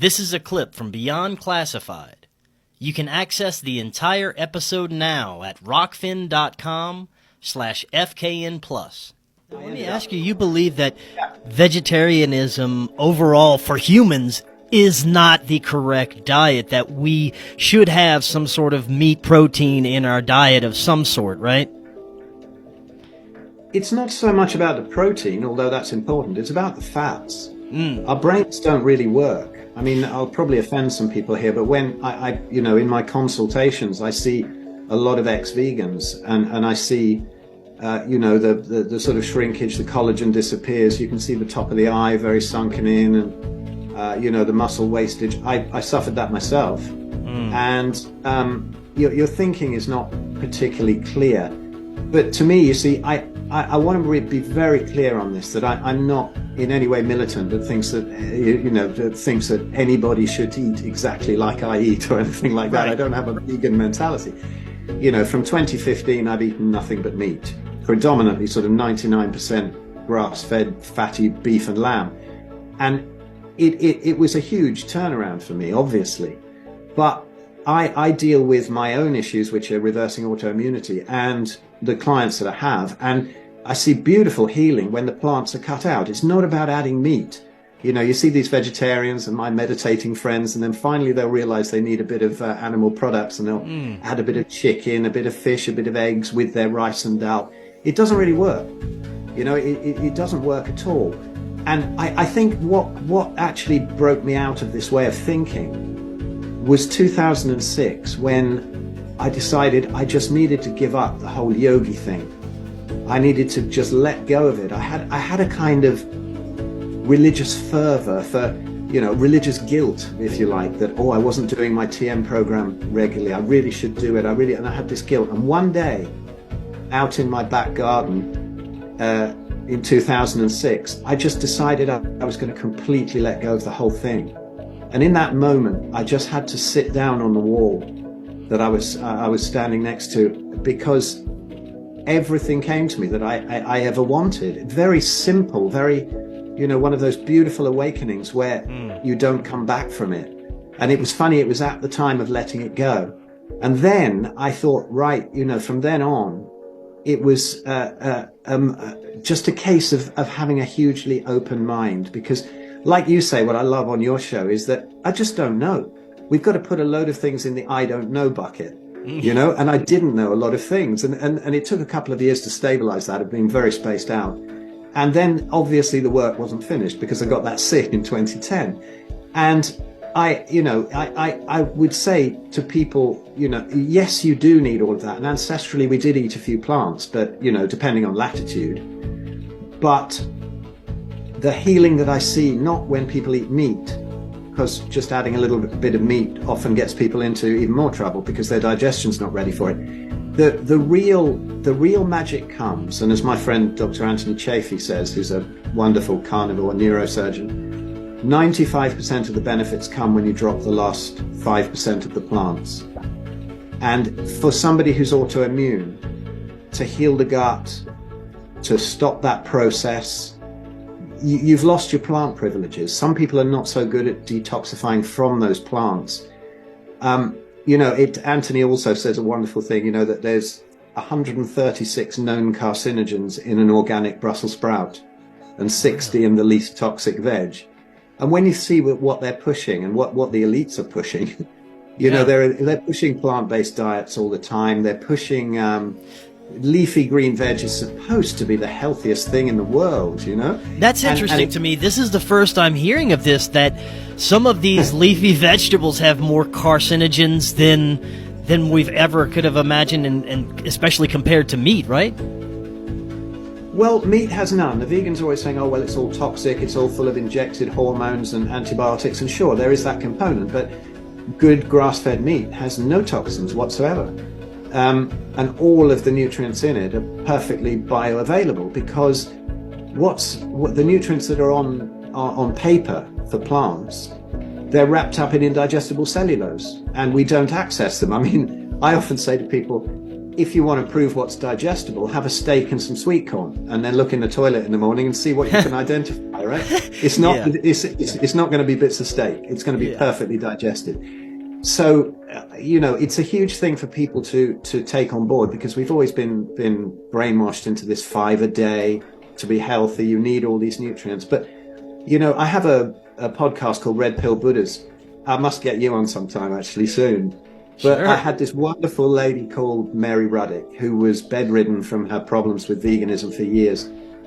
This is a clip from Beyond Classified. You can access the entire episode now at rockfin.com/FKN+. Let me ask you, you believe that vegetarianism overall for humans is not the correct diet, that we should have some sort of meat protein in our diet of some sort, right? It's not so much about the protein, although that's important. It's about the fats. Our brains don't really work. I mean, I'll probably offend some people here, but when I in my consultations, I see a lot of ex-vegans, and I see, the sort of shrinkage, the collagen disappears. You can see the top of the eye very sunken in, and the muscle wastage. I suffered that myself, and your thinking is not particularly clear. But to me, you see, I want to be very clear on this, that I'm not in any way militant that thinks that, that thinks that anybody should eat exactly like I eat or anything like that. Right. I don't have a vegan mentality. From 2015, I've eaten nothing but meat, predominantly sort of 99% grass-fed, fatty beef and lamb. And it was a huge turnaround for me, obviously. But I deal with my own issues, which are reversing autoimmunity, and the clients that I have, and I see beautiful healing when the plants are cut out. It's not about adding meat. You see these vegetarians and my meditating friends, and then finally they'll realize they need a bit of animal products, and they'll add a bit of chicken, a bit of fish, a bit of eggs with their rice and dal. It doesn't really work. It doesn't work at all. And I think what actually broke me out of this way of thinking was 2006, when I decided I just needed to give up the whole yogi thing. I needed to just let go of it. I had a kind of religious fervor for, religious guilt, if you like, that, I wasn't doing my TM program regularly. I really should do it. And I had this guilt. And one day, out in my back garden, in 2006, I just decided I was going to completely let go of the whole thing. And in that moment, I just had to sit down on the wall that I was standing next to, because everything came to me that I ever wanted. Very simple, very, one of those beautiful awakenings where you don't come back from it. And it was funny, it was at the time of letting it go. And then I thought, right, from then on, it was just a case of having a hugely open mind, because like you say, what I love on your show is that I just don't know. We've got to put a load of things in the I don't know bucket, and I didn't know a lot of things. And it took a couple of years to stabilize that. I've been very spaced out. And then obviously the work wasn't finished because I got that sick in 2010. And I would say to people, yes, you do need all of that. And ancestrally, we did eat a few plants, but, depending on latitude. But the healing that I see, not when people eat meat, because just adding a little bit of meat often gets people into even more trouble because their digestion's not ready for it. The real magic comes, and as my friend Dr. Anthony Chaffee says, who's a wonderful carnivore neurosurgeon, 95% of the benefits come when you drop the last 5% of the plants. And for somebody who's autoimmune, to heal the gut, to stop that process, you've lost your plant privileges. Some people are not so good at detoxifying from those plants. Anthony also says a wonderful thing, that there's 136 known carcinogens in an organic Brussels sprout and 60 in the least toxic veg. And when you see what they're pushing and what the elites are pushing, they're pushing plant-based diets all the time. They're pushing leafy green veg is supposed to be the healthiest thing in the world, That's interesting to me. This is the first I'm hearing of this, that some of these leafy vegetables have more carcinogens than we've ever could have imagined, and especially compared to meat, right? Well, meat has none. The vegans are always saying, it's all toxic, it's all full of injected hormones and antibiotics, and sure, there is that component, but good grass-fed meat has no toxins whatsoever. And all of the nutrients in it are perfectly bioavailable, because what the nutrients that are on paper for plants, they're wrapped up in indigestible cellulose, and we don't access them. I mean, I often say to people, if you want to prove what's digestible, have a steak and some sweet corn, and then look in the toilet in the morning and see what you can identify, right? It's not. Yeah. It's not going to be bits of steak. It's going to be perfectly digested. So, it's a huge thing for people to take on board, because we've always been brainwashed into this 5 a day to be healthy. You need all these nutrients. But, I have a podcast called Red Pill Buddhas. I must get you on sometime, actually, soon. But Sure. I had this wonderful lady called Mary Ruddick, who was bedridden from her problems with veganism for years.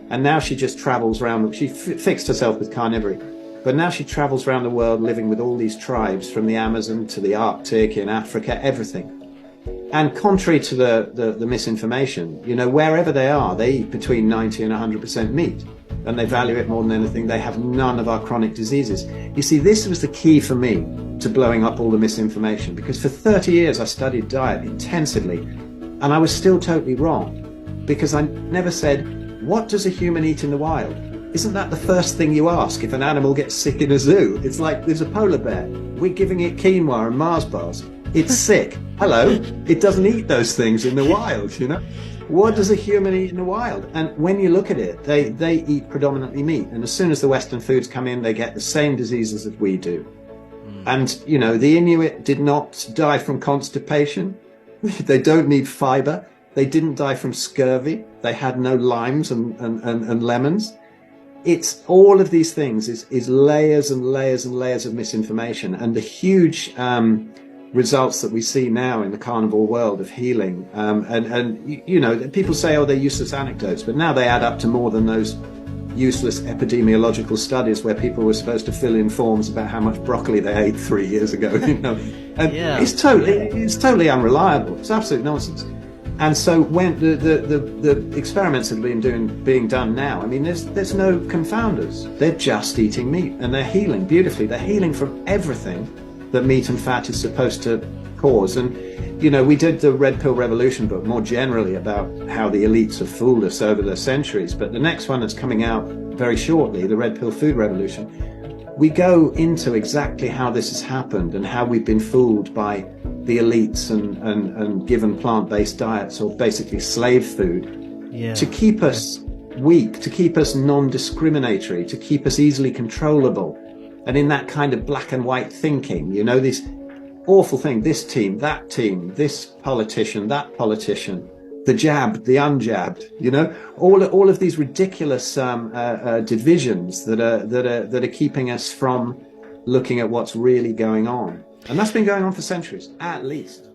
And now she just travels around. She fixed herself with carnivory. But now she travels around the world living with all these tribes, from the Amazon to the Arctic, in Africa, everything. And contrary to the misinformation, wherever they are, they eat between 90 and 100% meat. And they value it more than anything. They have none of our chronic diseases. You see, this was the key for me to blowing up all the misinformation, because for 30 years I studied diet intensively, and I was still totally wrong, because I never said, what does a human eat in the wild? Isn't that the first thing you ask if an animal gets sick in a zoo? It's like, there's a polar bear. We're giving it quinoa and Mars bars. It's sick. Hello? It doesn't eat those things in the wild, What does a human eat in the wild? And when you look at it, they eat predominantly meat. And as soon as the Western foods come in, they get the same diseases that we do. And, the Inuit did not die from constipation. They don't need fiber. They didn't die from scurvy. They had no limes and lemons. It's all of these things is layers and layers and layers of misinformation, and the huge results that we see now in the carnivore world of healing. And people say, oh, they're useless anecdotes, but now they add up to more than those useless epidemiological studies where people were supposed to fill in forms about how much broccoli they ate 3 years ago. And it's totally unreliable. It's absolute nonsense. And so when the experiments that have being done now, I mean, there's no confounders. They're just eating meat, and they're healing beautifully. They're healing from everything that meat and fat is supposed to cause. And we did the Red Pill Revolution book more generally about how the elites have fooled us over the centuries. But the next one that's coming out very shortly, the Red Pill Food Revolution, we go into exactly how this has happened and how we've been fooled by the elites and given plant-based diets, or basically slave food, to keep us weak, to keep us non-discriminatory, to keep us easily controllable, and in that kind of black and white thinking, this awful thing, this team, this politician, that politician, the jabbed, the unjabbed, all of these ridiculous divisions that are keeping us from looking at what's really going on. And that's been going on for centuries, at least.